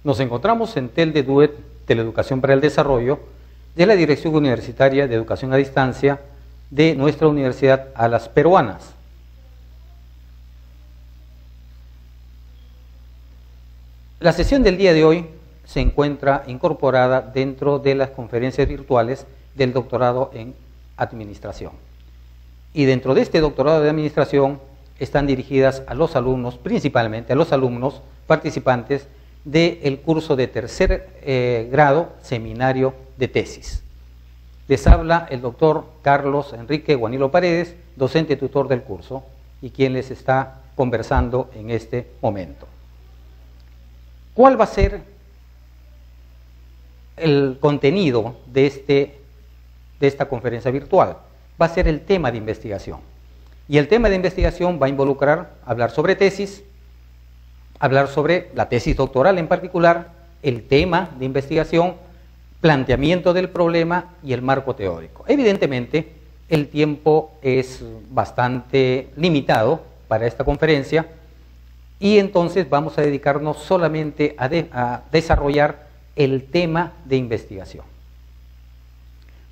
Nos encontramos en TEL de DUET, Teleeducación para el Desarrollo, de la Dirección Universitaria de Educación a Distancia de nuestra Universidad a las Peruanas. La sesión del día de hoy se encuentra incorporada dentro de las conferencias virtuales del doctorado en Administración. Y dentro de este doctorado de Administración están dirigidas a los alumnos, principalmente a los alumnos participantes del curso de tercer grado, seminario de tesis. Les habla el doctor Carlos Enrique Guanilo Paredes, docente tutor del curso, y quien les está conversando en este momento. ¿Cuál va a ser el contenido de esta conferencia virtual? Va a ser el tema de investigación. Y el tema de investigación va a involucrar hablar sobre tesis, hablar sobre la tesis doctoral en particular, el tema de investigación, planteamiento del problema y el marco teórico. Evidentemente, el tiempo es bastante limitado para esta conferencia y entonces vamos a dedicarnos solamente a desarrollar el tema de investigación.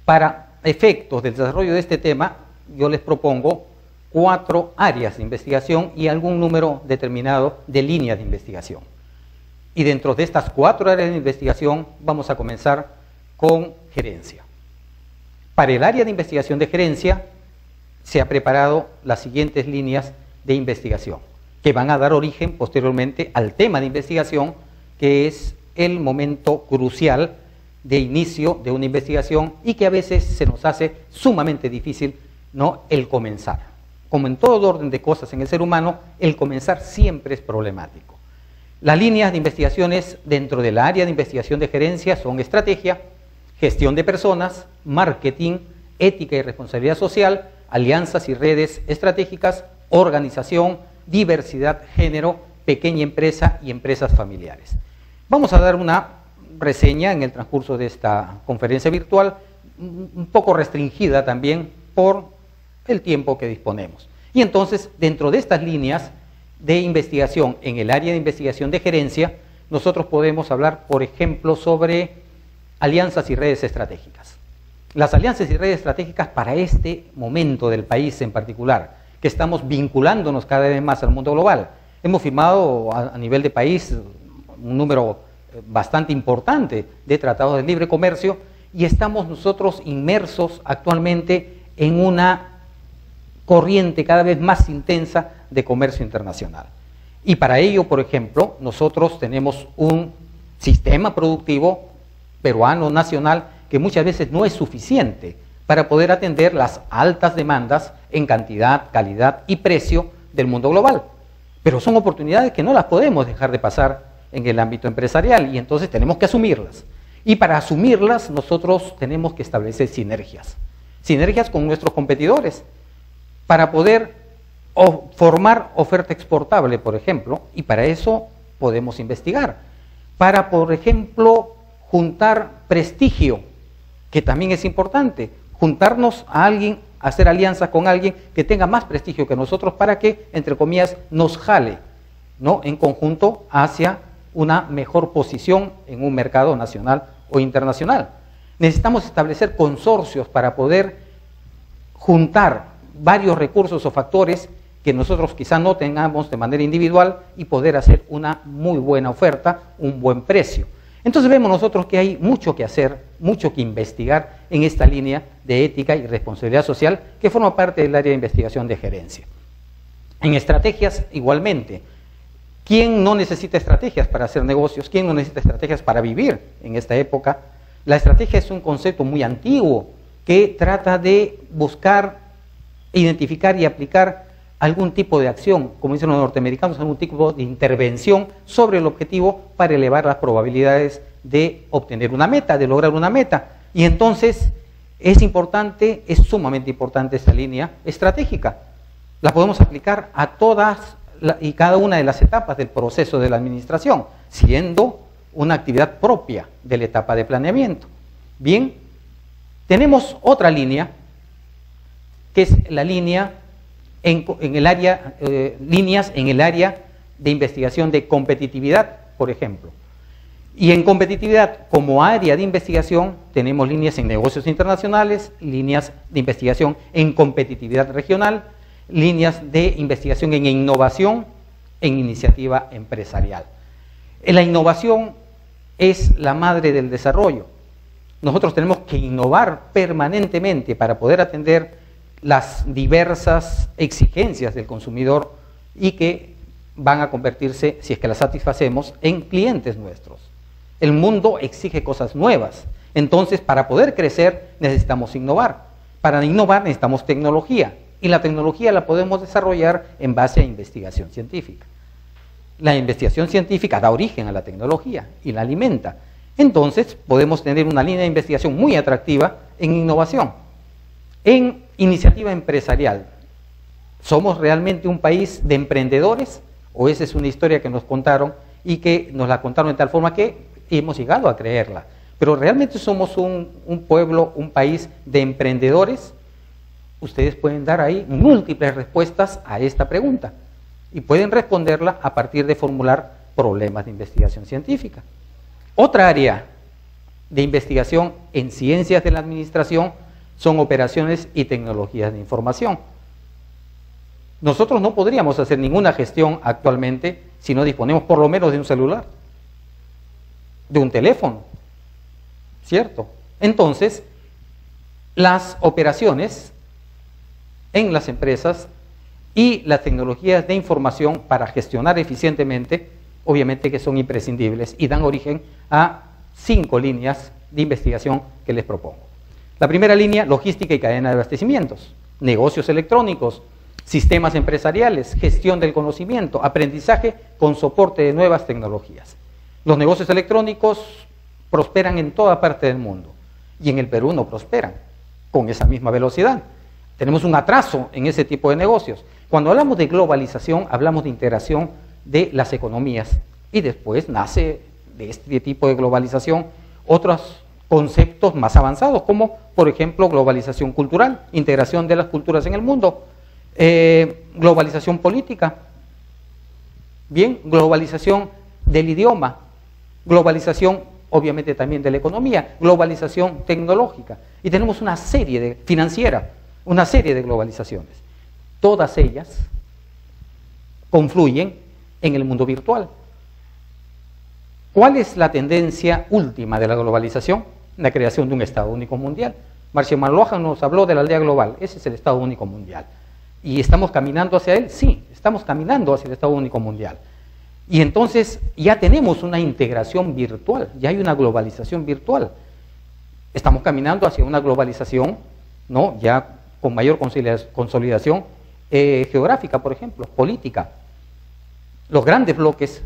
Para efectos del desarrollo de este tema, yo les propongo 4 áreas de investigación y algún número determinado de líneas de investigación. Y dentro de estas 4 áreas de investigación vamos a comenzar con gerencia. Para el área de investigación de gerencia se ha preparado las siguientes líneas de investigación, que van a dar origen posteriormente al tema de investigación, que es el momento crucial de inicio de una investigación y que a veces se nos hace sumamente difícil, ¿no?, el comenzar. Como en todo orden de cosas en el ser humano, el comenzar siempre es problemático. Las líneas de investigaciones dentro del área de investigación de gerencia son estrategia, gestión de personas, marketing, ética y responsabilidad social, alianzas y redes estratégicas, organización, diversidad, género, pequeña empresa y empresas familiares. Vamos a dar una reseña en el transcurso de esta conferencia virtual, un poco restringida también por el tiempo que disponemos. Y entonces, dentro de estas líneas de investigación en el área de investigación de gerencia, nosotros podemos hablar, por ejemplo, sobre alianzas y redes estratégicas. Las alianzas y redes estratégicas para este momento del país en particular, que estamos vinculándonos cada vez más al mundo global. Hemos firmado a nivel de país un número bastante importante de tratados de libre comercio y estamos nosotros inmersos actualmente en una corriente cada vez más intensa de comercio internacional. Y para ello, por ejemplo, nosotros tenemos un sistema productivo peruano nacional que muchas veces no es suficiente para poder atender las altas demandas en cantidad, calidad y precio del mundo global. Pero son oportunidades que no las podemos dejar de pasar en el ámbito empresarial y entonces tenemos que asumirlas. Y para asumirlas nosotros tenemos que establecer sinergias. Sinergias con nuestros competidores para poder formar oferta exportable, por ejemplo, y para eso podemos investigar. Para, por ejemplo, juntar prestigio, que también es importante, juntarnos a alguien, hacer alianzas con alguien que tenga más prestigio que nosotros para que, entre comillas, nos jale, ¿no?, en conjunto hacia una mejor posición en un mercado nacional o internacional. Necesitamos establecer consorcios para poder juntar varios recursos o factores que nosotros quizá no tengamos de manera individual y poder hacer una muy buena oferta, un buen precio. Entonces vemos nosotros que hay mucho que hacer, mucho que investigar en esta línea de ética y responsabilidad social que forma parte del área de investigación de gerencia. En estrategias igualmente. ¿Quién no necesita estrategias para hacer negocios? ¿Quién no necesita estrategias para vivir en esta época? La estrategia es un concepto muy antiguo que trata de buscar, identificar y aplicar algún tipo de acción, como dicen los norteamericanos, algún tipo de intervención sobre el objetivo para elevar las probabilidades de obtener una meta, de lograr una meta. Y entonces es importante, es sumamente importante esta línea estratégica. La podemos aplicar a todas y cada una de las etapas del proceso de la administración, siendo una actividad propia de la etapa de planeamiento. Bien, tenemos otra línea, que es la línea en el área, líneas en el área de investigación de competitividad, por ejemplo. Y en competitividad, como área de investigación, tenemos líneas en negocios internacionales, líneas de investigación en competitividad regional, líneas de investigación en innovación, en iniciativa empresarial. La innovación es la madre del desarrollo. Nosotros tenemos que innovar permanentemente para poder atender las diversas exigencias del consumidor y que van a convertirse, si es que las satisfacemos, en clientes nuestros. El mundo exige cosas nuevas. Entonces, para poder crecer, necesitamos innovar. Para innovar necesitamos tecnología. Y la tecnología la podemos desarrollar en base a investigación científica. La investigación científica da origen a la tecnología y la alimenta. Entonces, podemos tener una línea de investigación muy atractiva en innovación. En iniciativa empresarial, ¿somos realmente un país de emprendedores? ¿O esa es una historia que nos contaron y que nos la contaron de tal forma que hemos llegado a creerla? Pero realmente somos un pueblo, un país de emprendedores. Ustedes pueden dar ahí múltiples respuestas a esta pregunta y pueden responderla a partir de formular problemas de investigación científica. Otra área de investigación en ciencias de la administración son operaciones y tecnologías de información. Nosotros no podríamos hacer ninguna gestión actualmente si no disponemos por lo menos de un celular, de un teléfono, ¿cierto? Entonces, las operaciones en las empresas y las tecnologías de información para gestionar eficientemente, obviamente que son imprescindibles y dan origen a 5 líneas de investigación que les propongo. La primera línea, logística y cadena de abastecimientos, negocios electrónicos, sistemas empresariales, gestión del conocimiento, aprendizaje con soporte de nuevas tecnologías. Los negocios electrónicos prosperan en toda parte del mundo y en el Perú no prosperan con esa misma velocidad. Tenemos un atraso en ese tipo de negocios. Cuando hablamos de globalización, hablamos de integración de las economías y después nace de este tipo de globalización otros conceptos más avanzados, como por ejemplo globalización cultural, integración de las culturas en el mundo, globalización política, bien, globalización del idioma, globalización obviamente también de la economía, globalización tecnológica, y tenemos una serie de financiera, una serie de globalizaciones. Todas ellas confluyen en el mundo virtual. ¿Cuál es la tendencia última de la globalización? La creación de un Estado único mundial. Marshall McLuhan nos habló de la aldea global. Ese es el Estado único mundial. ¿Y estamos caminando hacia él? Sí, estamos caminando hacia el Estado único mundial. Y entonces ya tenemos una integración virtual, ya hay una globalización virtual. Estamos caminando hacia una globalización, ¿no?, ya con mayor consolidación geográfica, por ejemplo, política. Los grandes bloques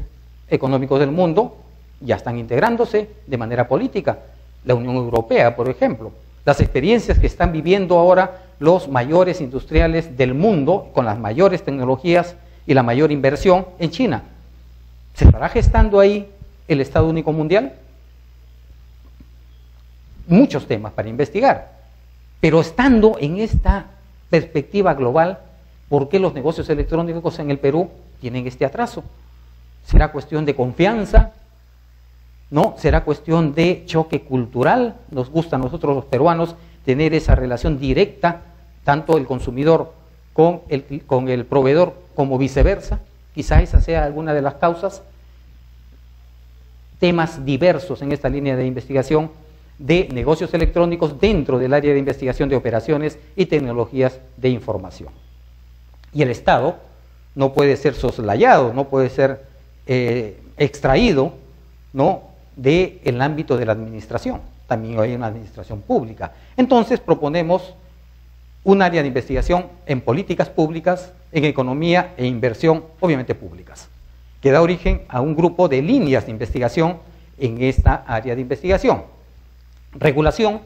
económicos del mundo ya están integrándose de manera política. La Unión Europea, por ejemplo. Las experiencias que están viviendo ahora los mayores industriales del mundo, con las mayores tecnologías y la mayor inversión en China. ¿Se estará gestando ahí el Estado único mundial? Muchos temas para investigar, pero estando en esta perspectiva global, ¿por qué los negocios electrónicos en el Perú tienen este atraso? ¿Será cuestión de confianza? ¿No? ¿Será cuestión de choque cultural? Nos gusta a nosotros los peruanos tener esa relación directa, tanto el consumidor con el proveedor como viceversa. Quizá esa sea alguna de las causas. Temas diversos en esta línea de investigación de negocios electrónicos dentro del área de investigación de operaciones y tecnologías de información. Y el Estado no puede ser soslayado, no puede ser extraído, ¿no?, del ámbito de la administración. También hay una administración pública. Entonces proponemos un área de investigación en políticas públicas, en economía e inversión, obviamente públicas, que da origen a un grupo de líneas de investigación en esta área de investigación. Regulación,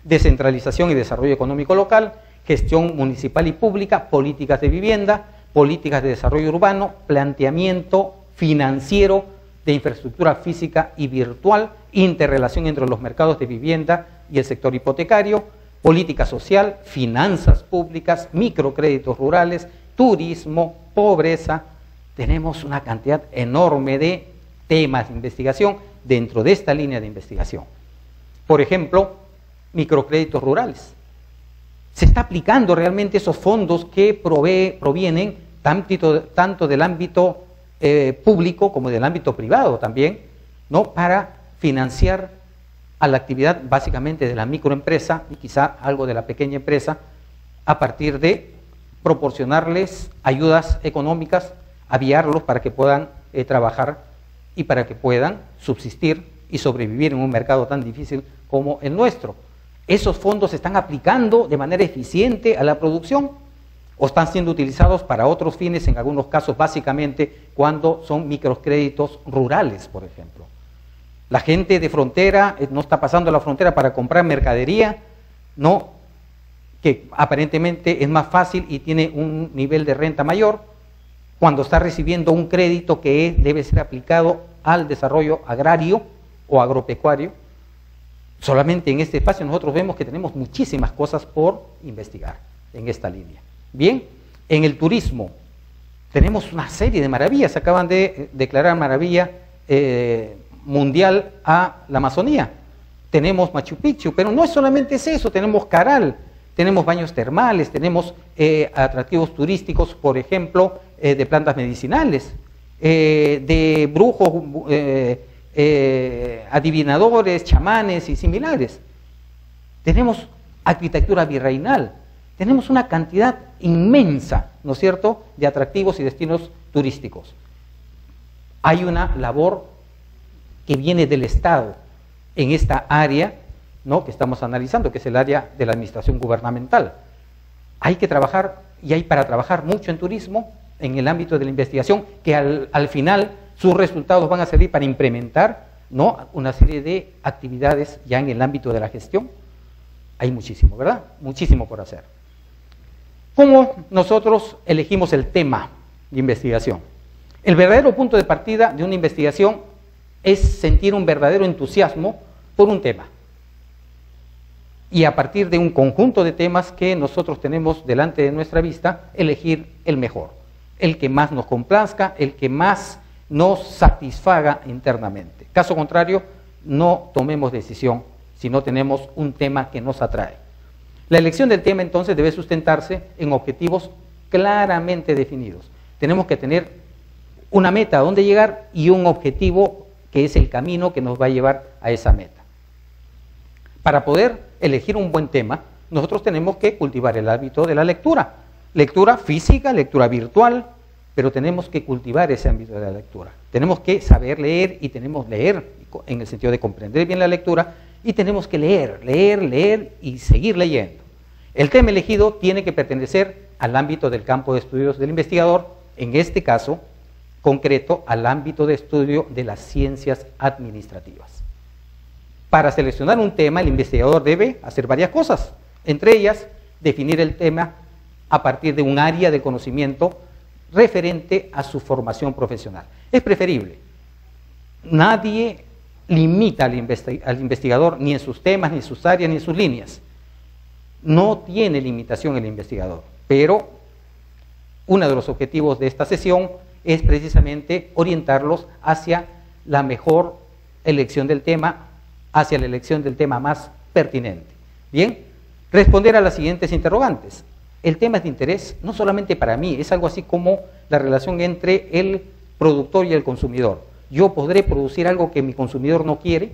descentralización y desarrollo económico local, gestión municipal y pública, políticas de vivienda, políticas de desarrollo urbano, planteamiento financiero de infraestructura física y virtual, interrelación entre los mercados de vivienda y el sector hipotecario, política social, finanzas públicas, microcréditos rurales, turismo, pobreza. Tenemos una cantidad enorme de temas de investigación dentro de esta línea de investigación. Por ejemplo, microcréditos rurales. Se está aplicando realmente esos fondos que provienen tanto del ámbito público como del ámbito privado también, ¿no? Para financiar a la actividad básicamente de la microempresa y quizá algo de la pequeña empresa, a partir de proporcionarles ayudas económicas, aviarlos para que puedan trabajar y para que puedan subsistir y sobrevivir en un mercado tan difícil como el nuestro. ¿Esos fondos se están aplicando de manera eficiente a la producción o están siendo utilizados para otros fines, en algunos casos básicamente cuando son microcréditos rurales, por ejemplo? La gente de frontera no está pasando la frontera para comprar mercadería, no, que aparentemente es más fácil y tiene un nivel de renta mayor, cuando está recibiendo un crédito que debe ser aplicado al desarrollo agrario o agropecuario. Solamente en este espacio nosotros vemos que tenemos muchísimas cosas por investigar en esta línea. Bien, en el turismo tenemos una serie de maravillas. Acaban de declarar maravilla mundial a la Amazonía. Tenemos Machu Picchu, pero no es solamente eso, tenemos Caral, tenemos baños termales, tenemos atractivos turísticos, por ejemplo, de plantas medicinales, de brujos, adivinadores, chamanes y similares. Tenemos arquitectura virreinal, tenemos una cantidad inmensa, ¿no es cierto?, de atractivos y destinos turísticos. Hay una labor que viene del Estado en esta área, ¿no?, que estamos analizando, que es el área de la administración gubernamental. Hay que trabajar, y hay para trabajar mucho en turismo, en el ámbito de la investigación, que al final sus resultados van a servir para implementar, ¿no?, una serie de actividades ya en el ámbito de la gestión. Hay muchísimo, ¿verdad? Muchísimo por hacer. ¿Cómo nosotros elegimos el tema de investigación? El verdadero punto de partida de una investigación es sentir un verdadero entusiasmo por un tema. Y a partir de un conjunto de temas que nosotros tenemos delante de nuestra vista, elegir el mejor, el que más nos complazca, el que más nos satisfaga internamente. Caso contrario, no tomemos decisión si no tenemos un tema que nos atrae. La elección del tema entonces debe sustentarse en objetivos claramente definidos. Tenemos que tener una meta a dónde llegar y un objetivo que es el camino que nos va a llevar a esa meta. Para poder elegir un buen tema, nosotros tenemos que cultivar el hábito de la lectura. Lectura física, lectura virtual, pero tenemos que cultivar ese ámbito de la lectura. Tenemos que saber leer y tenemos que leer en el sentido de comprender bien la lectura y tenemos que leer y seguir leyendo. El tema elegido tiene que pertenecer al ámbito del campo de estudios del investigador, en este caso concreto al ámbito de estudio de las ciencias administrativas. Para seleccionar un tema, el investigador debe hacer varias cosas, entre ellas definir el tema a partir de un área de conocimiento referente a su formación profesional. Es preferible. Nadie limita al investigador ni en sus temas, ni en sus áreas, ni en sus líneas. No tiene limitación el investigador, pero uno de los objetivos de esta sesión es precisamente orientarlos hacia la mejor elección del tema, hacia la elección del tema más pertinente. Bien, responder a las siguientes interrogantes. El tema es de interés no solamente para mí, es algo así como la relación entre el productor y el consumidor. Yo podré producir algo que mi consumidor no quiere,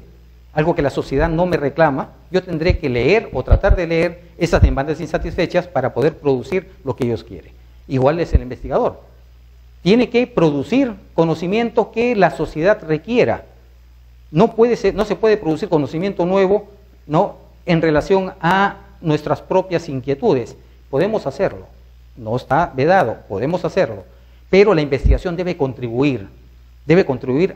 algo que la sociedad no me reclama, yo tendré que leer o tratar de leer esas demandas insatisfechas para poder producir lo que ellos quieren. Igual es el investigador. Tiene que producir conocimiento que la sociedad requiera. No se puede producir conocimiento nuevo, ¿no?, en relación a nuestras propias inquietudes. Podemos hacerlo, no está vedado, podemos hacerlo, pero la investigación debe contribuir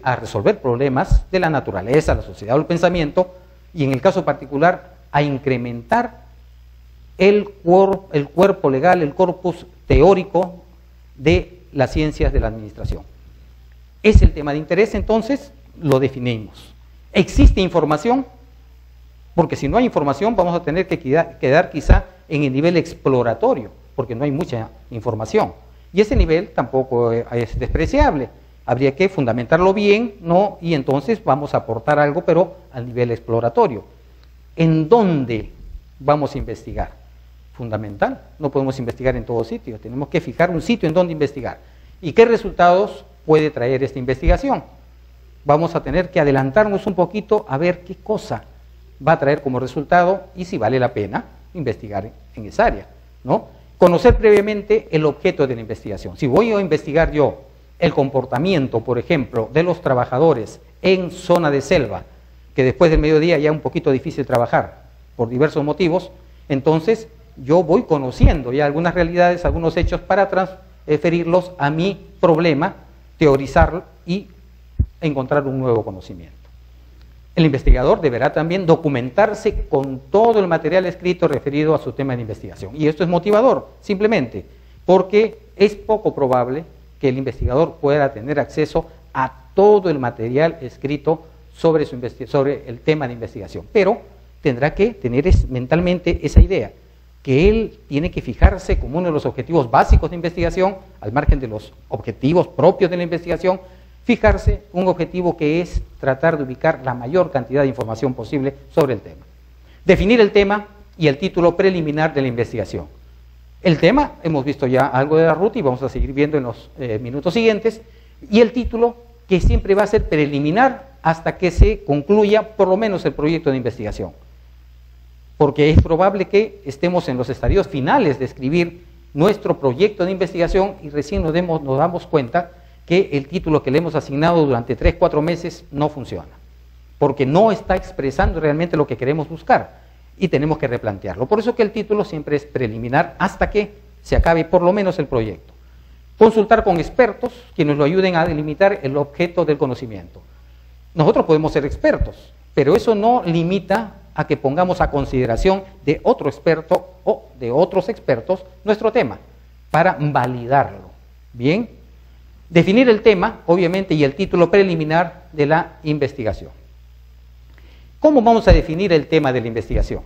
a resolver problemas de la naturaleza, la sociedad o el pensamiento, y en el caso particular a incrementar el cuerpo legal, el corpus teórico de las ciencias de la administración. Es el tema de interés, entonces lo definimos. ¿Existe información? Porque si no hay información vamos a tener que quedar quizá en el nivel exploratorio, porque no hay mucha información. Y ese nivel tampoco es despreciable. habría que fundamentarlo bien, ¿no? Y entonces vamos a aportar algo, pero a nivel exploratorio. ¿En dónde vamos a investigar? Fundamental, no podemos investigar en todo sitio, tenemos que fijar un sitio en donde investigar. ¿Y qué resultados puede traer esta investigación? Vamos a tener que adelantarnos un poquito a ver qué cosa va a traer como resultado y si vale la pena investigar en esa área, ¿no? Conocer previamente el objeto de la investigación. Si voy a investigar yo el comportamiento, por ejemplo, de los trabajadores en zona de selva, que después del mediodía ya es un poquito difícil trabajar por diversos motivos, entonces yo voy conociendo ya algunas realidades, algunos hechos para transferirlos a mi problema, teorizar y encontrar un nuevo conocimiento. El investigador deberá también documentarse con todo el material escrito referido a su tema de investigación. Y esto es motivador, simplemente, porque es poco probable que el investigador pueda tener acceso a todo el material escrito sobre el tema de investigación. Pero tendrá que tener mentalmente esa idea, que él tiene que fijarse como uno de los objetivos básicos de investigación, al margen de los objetivos propios de la investigación, fijarse un objetivo que es tratar de ubicar la mayor cantidad de información posible sobre el tema. Definir el tema y el título preliminar de la investigación. El tema, hemos visto ya algo de la ruta y vamos a seguir viendo en los minutos siguientes, y el título, que siempre va a ser preliminar hasta que se concluya por lo menos el proyecto de investigación. Porque es probable que estemos en los estadios finales de escribir nuestro proyecto de investigación y recién nos damos cuenta que el título que le hemos asignado durante 3-4 meses no funciona, porque no está expresando realmente lo que queremos buscar y tenemos que replantearlo. Por eso que el título siempre es preliminar hasta que se acabe por lo menos el proyecto. Consultar con expertos quienes lo ayuden a delimitar el objeto del conocimiento. Nosotros podemos ser expertos, pero eso no limita a que pongamos a consideración de otro experto o de otros expertos nuestro tema para validarlo. Bien. Definir el tema, obviamente, y el título preliminar de la investigación. ¿Cómo vamos a definir el tema de la investigación?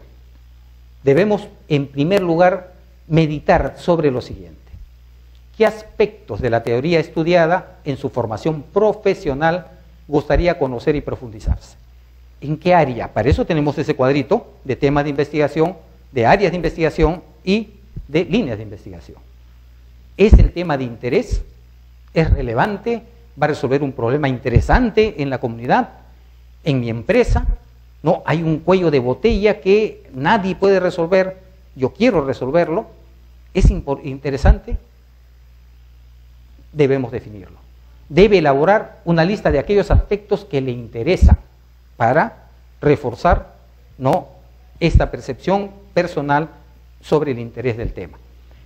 Debemos, en primer lugar, meditar sobre lo siguiente. ¿Qué aspectos de la teoría estudiada en su formación profesional gustaría conocer y profundizarse? ¿En qué área? Para eso tenemos ese cuadrito de temas de investigación, de áreas de investigación y de líneas de investigación. ¿Es el tema de interés? ¿Es relevante? ¿Va a resolver un problema interesante en la comunidad? ¿En mi empresa? ¿No? Hay un cuello de botella que nadie puede resolver, yo quiero resolverlo. ¿Es interesante? Debemos definirlo. Debe elaborar una lista de aquellos aspectos que le interesan para reforzar, ¿no?, esta percepción personal sobre el interés del tema.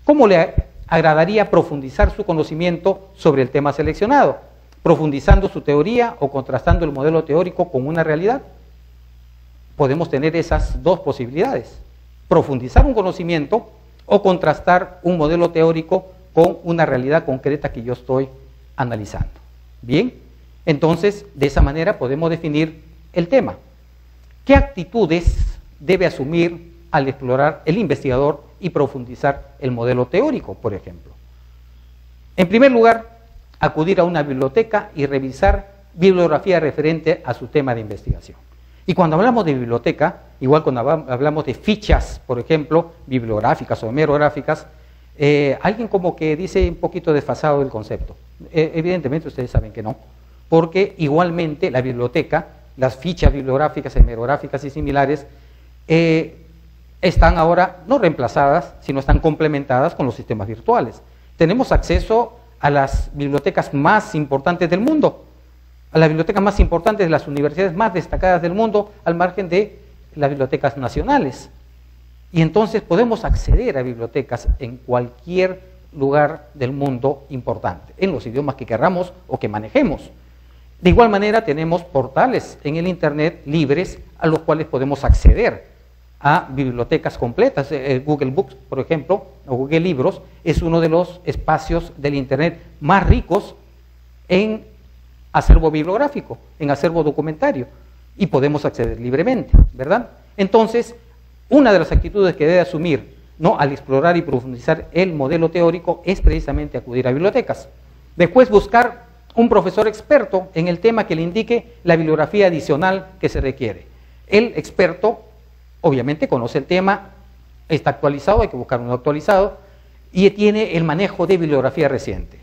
¿Cómo le agradaría profundizar su conocimiento sobre el tema seleccionado? ¿Profundizando su teoría o contrastando el modelo teórico con una realidad? Podemos tener esas dos posibilidades: profundizar un conocimiento o contrastar un modelo teórico con una realidad concreta que yo estoy analizando. Bien, entonces de esa manera podemos definir el tema. ¿Qué actitudes debe asumir al explorar el investigador y profundizar el modelo teórico, por ejemplo? En primer lugar, acudir a una biblioteca y revisar bibliografía referente a su tema de investigación. Y cuando hablamos de biblioteca, igual cuando hablamos de fichas, por ejemplo, bibliográficas o hemerográficas, alguien como que dice un poquito desfasado el concepto. Evidentemente ustedes saben que no, porque igualmente la biblioteca, las fichas bibliográficas, hemerográficas y similares, están ahora no reemplazadas, sino están complementadas con los sistemas virtuales. Tenemos acceso a las bibliotecas más importantes del mundo, a las bibliotecas más importantes de las universidades más destacadas del mundo, al margen de las bibliotecas nacionales. Y entonces podemos acceder a bibliotecas en cualquier lugar del mundo importante, en los idiomas que queramos o que manejemos. De igual manera tenemos portales en el Internet libres a los cuales podemos acceder a bibliotecas completas. Google Books, por ejemplo, o Google Libros, es uno de los espacios del Internet más ricos en acervo bibliográfico, en acervo documentario, y podemos acceder libremente, ¿verdad? Entonces, una de las actitudes que debe asumir, ¿no?, al explorar y profundizar el modelo teórico es precisamente acudir a bibliotecas. Después buscar un profesor experto en el tema que le indique la bibliografía adicional que se requiere. El experto obviamente conoce el tema, está actualizado, hay que buscar uno actualizado, y tiene el manejo de bibliografía reciente.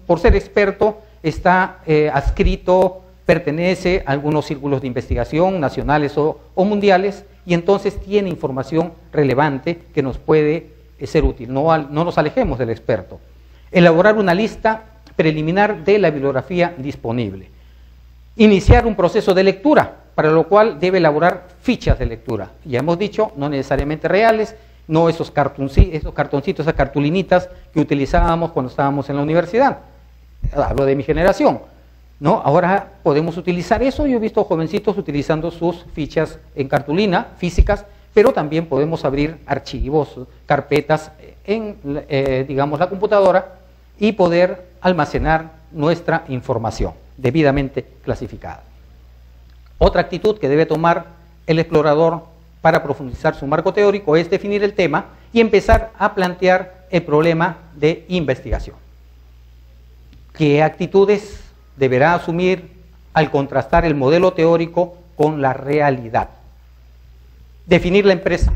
Por ser experto, está adscrito, pertenece a algunos círculos de investigación nacionales o mundiales, y entonces tiene información relevante que nos puede ser útil. No nos alejemos del experto. Elaborar una lista preliminar de la bibliografía disponible. Iniciar un proceso de lectura, para lo cual debe elaborar fichas de lectura. Ya hemos dicho, no necesariamente reales, no esos cartoncitos, esas cartulinitas que utilizábamos cuando estábamos en la universidad. Hablo de mi generación, ¿no? Ahora podemos utilizar eso. Yo he visto jovencitos utilizando sus fichas en cartulina, físicas, pero también podemos abrir archivos, carpetas en, digamos, la computadora y poder almacenar nuestra información debidamente clasificada. Otra actitud que debe tomar el explorador para profundizar su marco teórico es definir el tema y empezar a plantear el problema de investigación. ¿Qué actitudes deberá asumir al contrastar el modelo teórico con la realidad? Definir la empresa.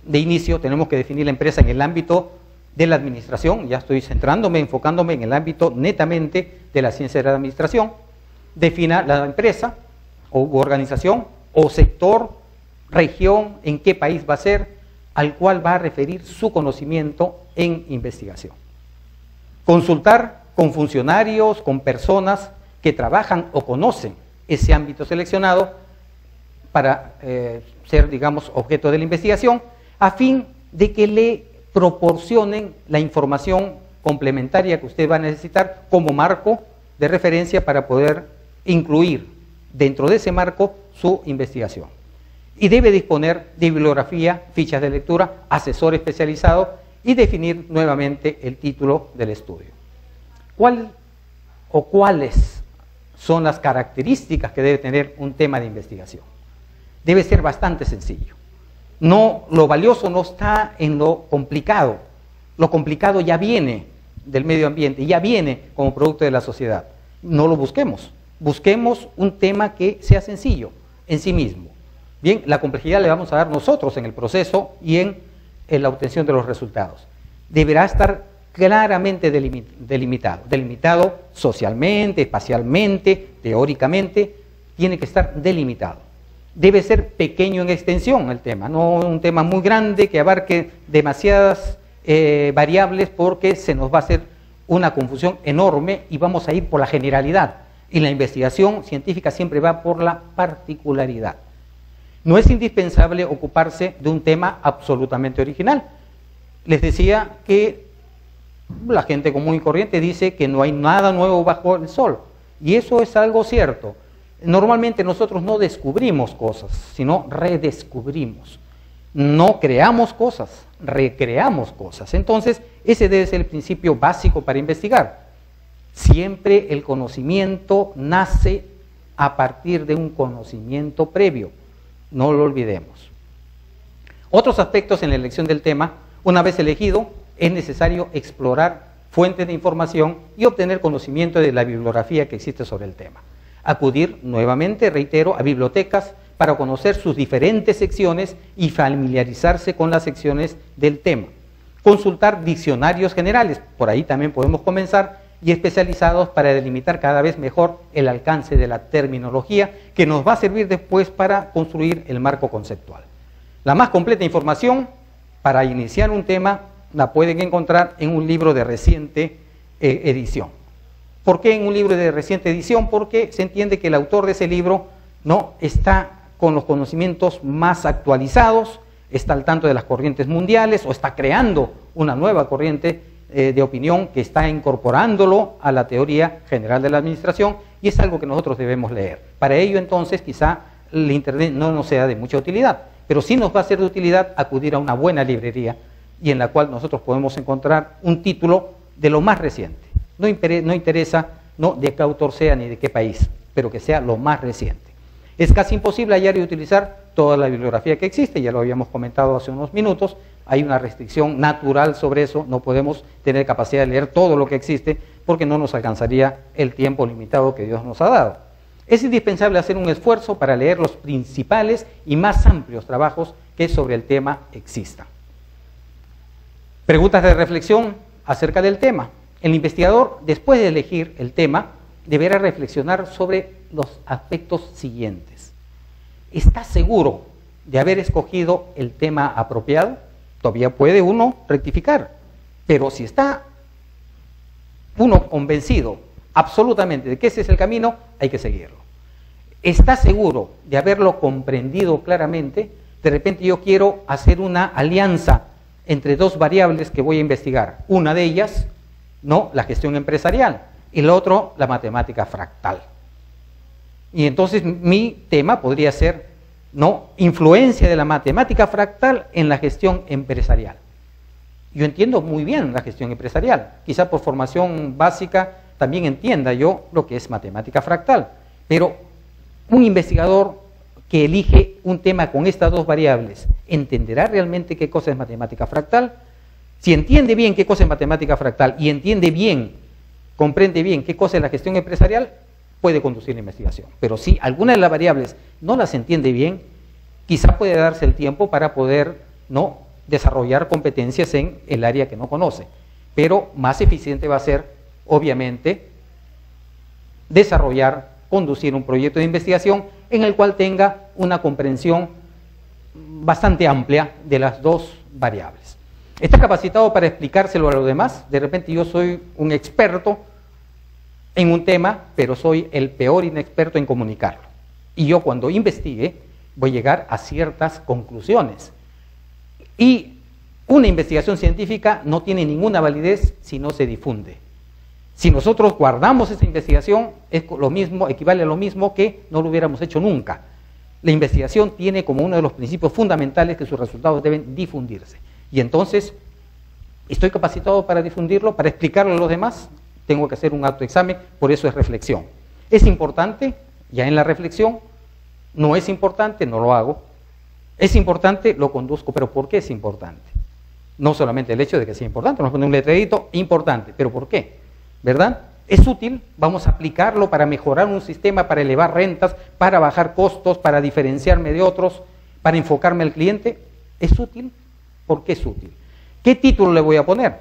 De inicio tenemos que definir la empresa en el ámbito de la administración. Ya estoy centrándome, enfocándome en el ámbito netamente de la ciencia de la administración. Defina la empresa o organización o sector, región, en qué país va a ser, al cual va a referir su conocimiento en investigación. Consultar con funcionarios, con personas que trabajan o conocen ese ámbito seleccionado para ser, digamos, objeto de la investigación, a fin de que le proporcionen la información complementaria que usted va a necesitar como marco de referencia para poder incluir dentro de ese marco su investigación. Y debe disponer de bibliografía, fichas de lectura, asesor especializado y definir nuevamente el título del estudio. ¿Cuáles son las características que debe tener un tema de investigación? Debe ser bastante sencillo. No, lo valioso no está en lo complicado. Lo complicado ya viene del medio ambiente, ya viene como producto de la sociedad. No lo busquemos. Busquemos un tema que sea sencillo en sí mismo. Bien, la complejidad le vamos a dar nosotros en el proceso y en la obtención de los resultados. Deberá estar claramente delimitado socialmente, espacialmente, teóricamente, tiene que estar delimitado. Debe ser pequeño en extensión el tema, no un tema muy grande que abarque demasiadas variables, porque se nos va a hacer una confusión enorme y vamos a ir por la generalidad. Y la investigación científica siempre va por la particularidad. No es indispensable ocuparse de un tema absolutamente original. Les decía que la gente común y corriente dice que no hay nada nuevo bajo el sol, y eso es algo cierto. Normalmente nosotros no descubrimos cosas, sino redescubrimos. No creamos cosas, recreamos cosas. Entonces, ese debe ser el principio básico para investigar. Siempre el conocimiento nace a partir de un conocimiento previo. No lo olvidemos. Otros aspectos en la elección del tema: una vez elegido, es necesario explorar fuentes de información y obtener conocimiento de la bibliografía que existe sobre el tema. Acudir nuevamente, reitero, a bibliotecas para conocer sus diferentes secciones y familiarizarse con las secciones del tema. Consultar diccionarios generales, por ahí también podemos comenzar, y especializados para delimitar cada vez mejor el alcance de la terminología que nos va a servir después para construir el marco conceptual. La más completa información para iniciar un tema la pueden encontrar en un libro de reciente edición. ¿Por qué en un libro de reciente edición? Porque se entiende que el autor de ese libro no está con los conocimientos más actualizados, está al tanto de las corrientes mundiales o está creando una nueva corriente de opinión que está incorporándolo a la teoría general de la administración, y es algo que nosotros debemos leer. Para ello, entonces, quizá el Internet no nos sea de mucha utilidad, pero sí nos va a ser de utilidad acudir a una buena librería y en la cual nosotros podemos encontrar un título de lo más reciente. No interesa de qué autor sea ni de qué país, pero que sea lo más reciente. Es casi imposible hallar y utilizar toda la bibliografía que existe, ya lo habíamos comentado hace unos minutos. Hay una restricción natural sobre eso, no podemos tener capacidad de leer todo lo que existe, porque no nos alcanzaría el tiempo limitado que Dios nos ha dado. Es indispensable hacer un esfuerzo para leer los principales y más amplios trabajos que sobre el tema existan. Preguntas de reflexión acerca del tema. El investigador, después de elegir el tema, deberá reflexionar sobre los aspectos siguientes. ¿Está seguro de haber escogido el tema apropiado? Todavía puede uno rectificar, pero si está uno convencido absolutamente de que ese es el camino, hay que seguirlo. ¿Está seguro de haberlo comprendido claramente? De repente yo quiero hacer una alianza entre dos variables que voy a investigar. Una de ellas, no, la gestión empresarial, y la otra, la matemática fractal. Y entonces mi tema podría ser, no, influencia de la matemática fractal en la gestión empresarial. Yo entiendo muy bien la gestión empresarial, quizá por formación básica también entienda yo lo que es matemática fractal, pero un investigador que elige un tema con estas dos variables, ¿entenderá realmente qué cosa es matemática fractal? Si entiende bien qué cosa es matemática fractal y entiende bien, comprende bien qué cosa es la gestión empresarial, puede conducir la investigación. Pero si alguna de las variables no las entiende bien, quizá puede darse el tiempo para poder no desarrollar competencias en el área que no conoce. Pero más eficiente va a ser, obviamente, conducir un proyecto de investigación en el cual tenga una comprensión bastante amplia de las dos variables. ¿Está capacitado para explicárselo a los demás? De repente yo soy un experto en un tema, pero soy el peor inexperto en comunicarlo. Y yo cuando investigue voy a llegar a ciertas conclusiones. Y una investigación científica no tiene ninguna validez si no se difunde. Si nosotros guardamos esa investigación, es lo mismo, equivale a lo mismo que no lo hubiéramos hecho nunca. La investigación tiene como uno de los principios fundamentales que sus resultados deben difundirse. Y entonces, ¿estoy capacitado para difundirlo, para explicarlo a los demás? Tengo que hacer un autoexamen, por eso es reflexión. ¿Es importante? Ya en la reflexión. ¿No es importante? No lo hago. ¿Es importante? Lo conduzco. ¿Pero por qué es importante? No solamente el hecho de que sea importante, nos pone un letrerito, importante. ¿Pero por qué? ¿Verdad? ¿Es útil? Vamos a aplicarlo para mejorar un sistema, para elevar rentas, para bajar costos, para diferenciarme de otros, para enfocarme al cliente. ¿Es útil? ¿Por qué es útil? ¿Qué título le voy a poner?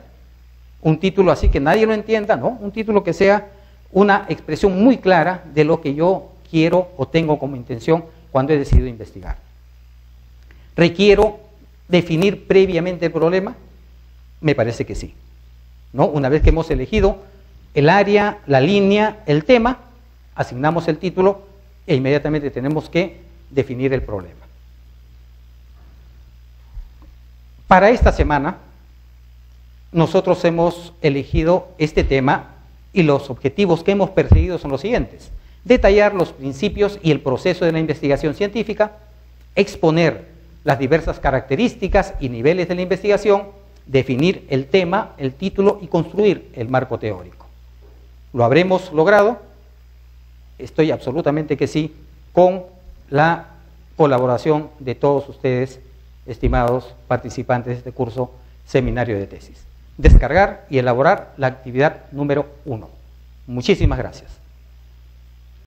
Un título así que nadie lo entienda, ¿no? Un título que sea una expresión muy clara de lo que yo quiero o tengo como intención cuando he decidido investigar. ¿Requiero definir previamente el problema? Me parece que sí, ¿no? Una vez que hemos elegido el área, la línea, el tema, asignamos el título e inmediatamente tenemos que definir el problema. Para esta semana, nosotros hemos elegido este tema y los objetivos que hemos perseguido son los siguientes: detallar los principios y el proceso de la investigación científica, exponer las diversas características y niveles de la investigación, definir el tema, el título y construir el marco teórico. ¿Lo habremos logrado? Estoy absolutamente que sí, con la colaboración de todos ustedes, estimados participantes de este curso seminario de tesis. Descargar y elaborar la actividad número 1. Muchísimas gracias.